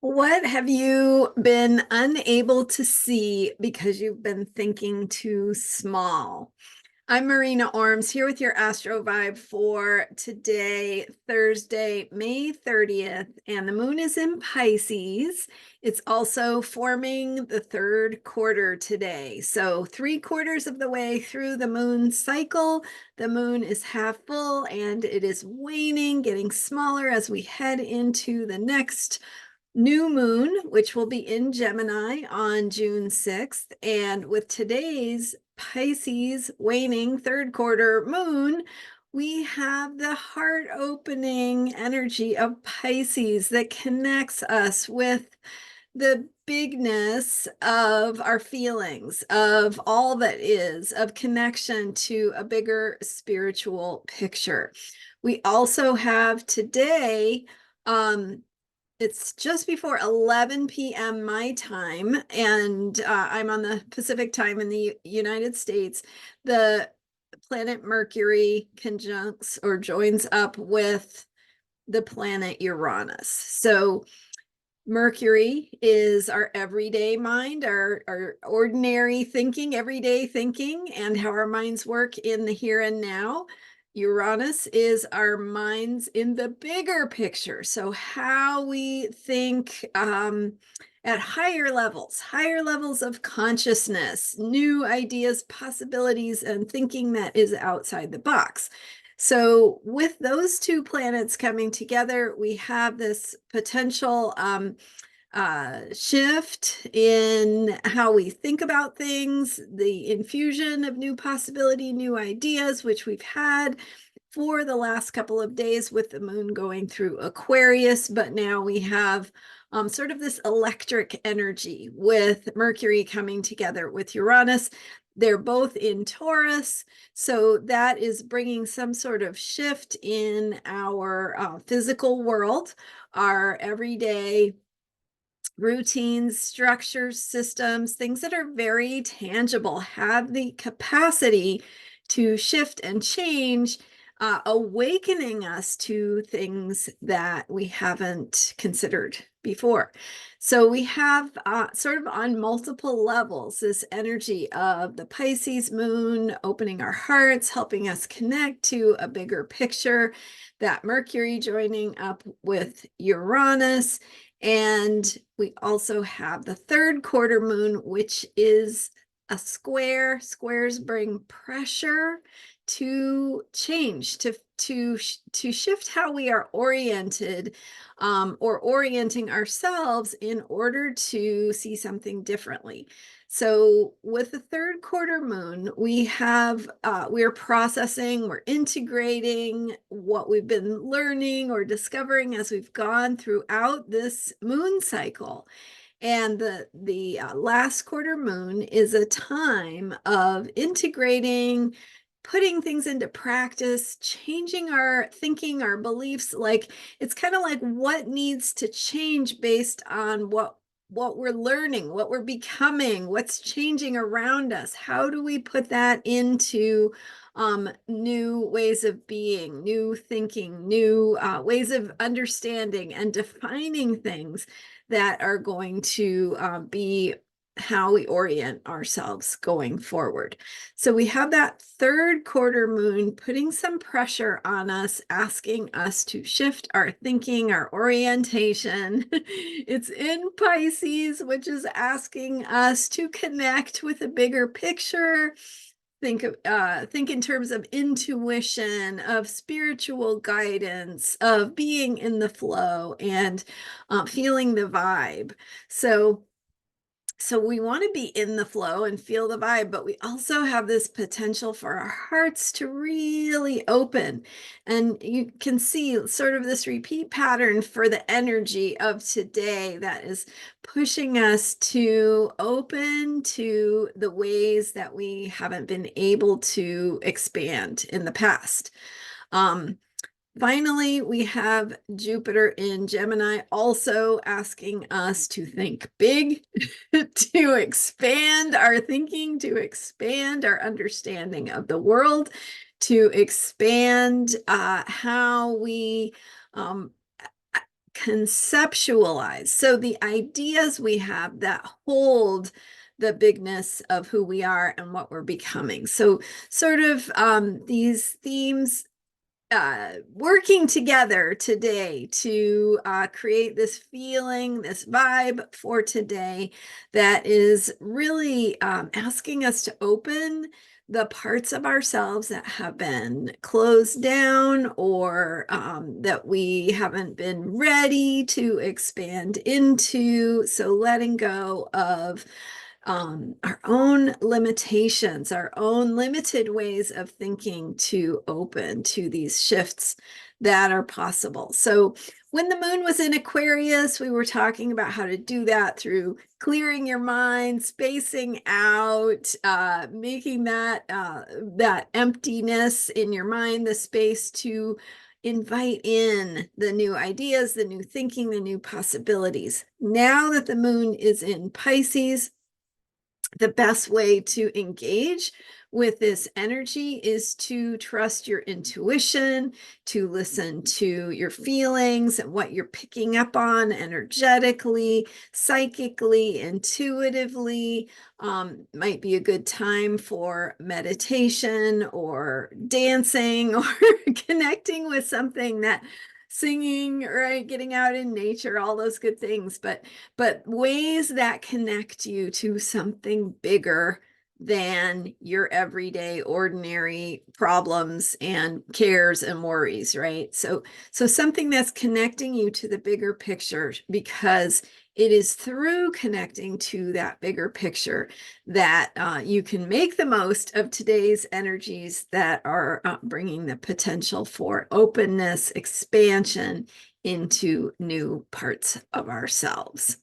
What have you been unable to see because you've been thinking too small? I'm Marina Orms here with your Astro Vibe for today, Thursday, May 30th, and the moon is in Pisces. It's also forming the third quarter today. So 3/4 of the way through the moon cycle, the moon is half full and it is waning, getting smaller as we head into the next new moon, which will be in Gemini on June 6th. And with today's Pisces waning third quarter moon, we have the heart opening energy of Pisces that connects us with the bigness of our feelings, of all that is, of connection to a bigger spiritual picture. We also have today, it's just before 11 p.m. my time, and I'm on the Pacific time in the United States. The planet Mercury conjuncts or joins up with the planet Uranus. So Mercury is our everyday mind, our ordinary thinking, everyday thinking, and how our minds work in the here and now. Uranus is our minds in the bigger picture. So how we think at higher levels of consciousness, new ideas, possibilities, and thinking that is outside the box. So with those two planets coming together, we have this potential shift in how we think about things, the infusion of new possibility, new ideas, which we've had for the last couple of days with the moon going through Aquarius. But now we have sort of this electric energy with Mercury coming together with Uranus. They're both in Taurus, so that is bringing some sort of shift in our physical world, our everyday routines, structures, systems, things that are very tangible, have the capacity to shift and change, awakening us to things that we haven't considered before. So we have sort of on multiple levels this energy of the Pisces moon opening our hearts, helping us connect to a bigger picture, that Mercury joining up with Uranus. And we also have the third quarter moon, which is a square. Squares bring pressure to change, to shift how we are oriented, or orienting ourselves in order to see something differently. So with the third quarter moon, we have we're processing, we're integrating what we've been learning or discovering as we've gone throughout this moon cycle. And the last quarter moon is a time of integrating, putting things into practice, changing our thinking, our beliefs. Like it's kind of like what needs to change based on what we're learning, what we're becoming, what's changing around us. How do we put that into new ways of being, new thinking, new ways of understanding and defining things that are going to be how we orient ourselves going forward. So we have that third quarter moon putting some pressure on us, asking us to shift our thinking, our orientation. It's in Pisces, which is asking us to connect with a bigger picture. Think in terms of intuition, of spiritual guidance, of being in the flow and feeling the vibe. So we want to be in the flow and feel the vibe, but we also have this potential for our hearts to really open. And you can see sort of this repeat pattern for the energy of today that is pushing us to open to the ways that we haven't been able to expand in the past. Finally, we have Jupiter in Gemini also asking us to think big, to expand our thinking, to expand our understanding of the world, to expand how we conceptualize. So the ideas we have that hold the bigness of who we are and what we're becoming. So sort of these themes working together today to create this feeling, this vibe for today that is really asking us to open the parts of ourselves that have been closed down or that we haven't been ready to expand into. So letting go of our own limitations, our own limited ways of thinking to open to these shifts that are possible. So when the moon was in Aquarius, we were talking about how to do that through clearing your mind, spacing out, making that that emptiness in your mind, the space to invite in the new ideas, the new thinking, the new possibilities. Now that the moon is in Pisces, the best way to engage with this energy is to trust your intuition, to listen to your feelings and what you're picking up on energetically, psychically, intuitively. Might be a good time for meditation or dancing or connecting with something that singing, right? Getting out in nature, all those good things. But ways that connect you to something bigger than your everyday ordinary problems and cares and worries, right? So something that's connecting you to the bigger picture, because it is through connecting to that bigger picture that you can make the most of today's energies that are bringing the potential for openness, expansion into new parts of ourselves.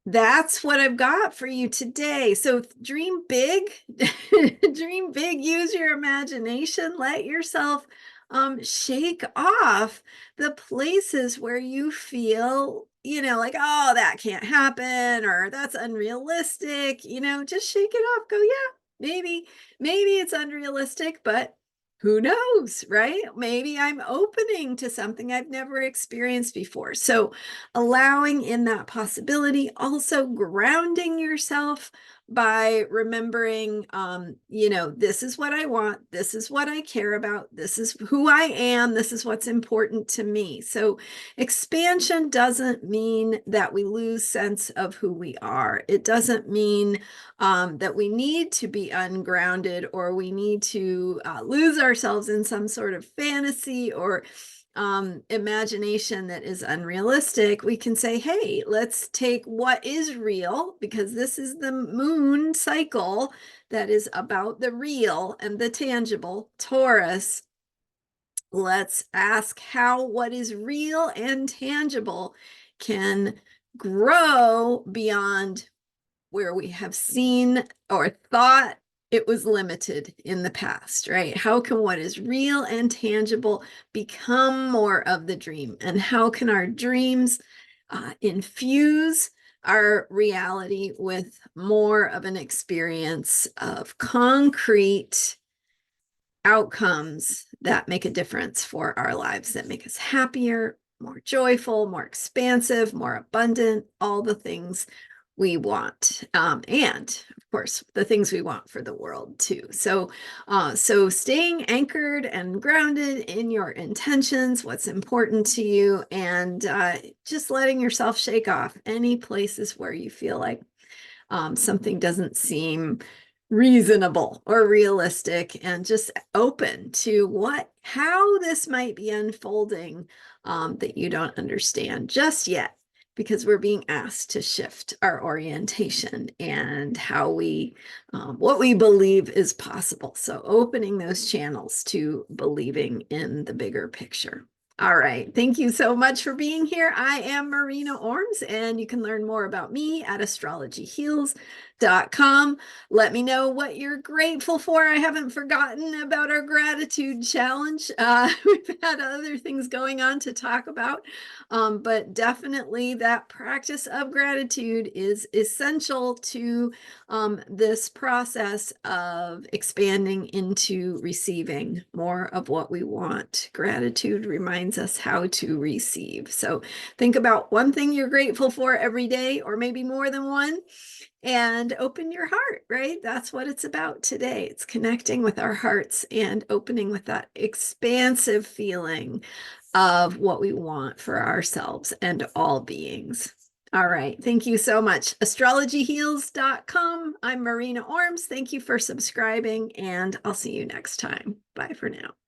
That's what I've got for you today. So dream big, dream big, use your imagination, let yourself shake off the places where you feel, like, oh, that can't happen, or that's unrealistic, just shake it off. Go, yeah, maybe it's unrealistic, but who knows, right? Maybe I'm opening to something I've never experienced before. So allowing in that possibility, also grounding yourself by remembering, this is what I want, this is what I care about, this is who I am, this is what's important to me. So expansion doesn't mean that we lose sense of who we are. It doesn't mean that we need to be ungrounded or we need to lose ourselves in some sort of fantasy or imagination that is unrealistic. We can say, hey, let's take what is real, because this is the moon cycle that is about the real and the tangible, Taurus. Let's ask how what is real and tangible can grow beyond where we have seen or thought it was limited in the past, right? How can what is real and tangible become more of the dream? And how can our dreams infuse our reality with more of an experience of concrete outcomes that make a difference for our lives, that make us happier, more joyful, more expansive, more abundant, all the things we want, and of course the things we want for the world too. So staying anchored and grounded in your intentions, what's important to you, and just letting yourself shake off any places where you feel like something doesn't seem reasonable or realistic, and just open to how this might be unfolding that you don't understand just yet, because we're being asked to shift our orientation and how what we believe is possible. So opening those channels to believing in the bigger picture. All right. Thank you so much for being here. I am Marina Orms, and you can learn more about me at astrologyheals.com. com. Let me know what you're grateful for. I haven't forgotten about our gratitude challenge. We've had other things going on to talk about, but definitely that practice of gratitude is essential to this process of expanding into receiving more of what we want. Gratitude reminds us how to receive. So think about one thing you're grateful for every day, or maybe more than one, and open your heart, right? That's what it's about today. It's connecting with our hearts and opening with that expansive feeling of what we want for ourselves and all beings. All right. Thank you so much. Astrologyheals.com. I'm Marina Orms. Thank you for subscribing, and I'll see you next time. Bye for now.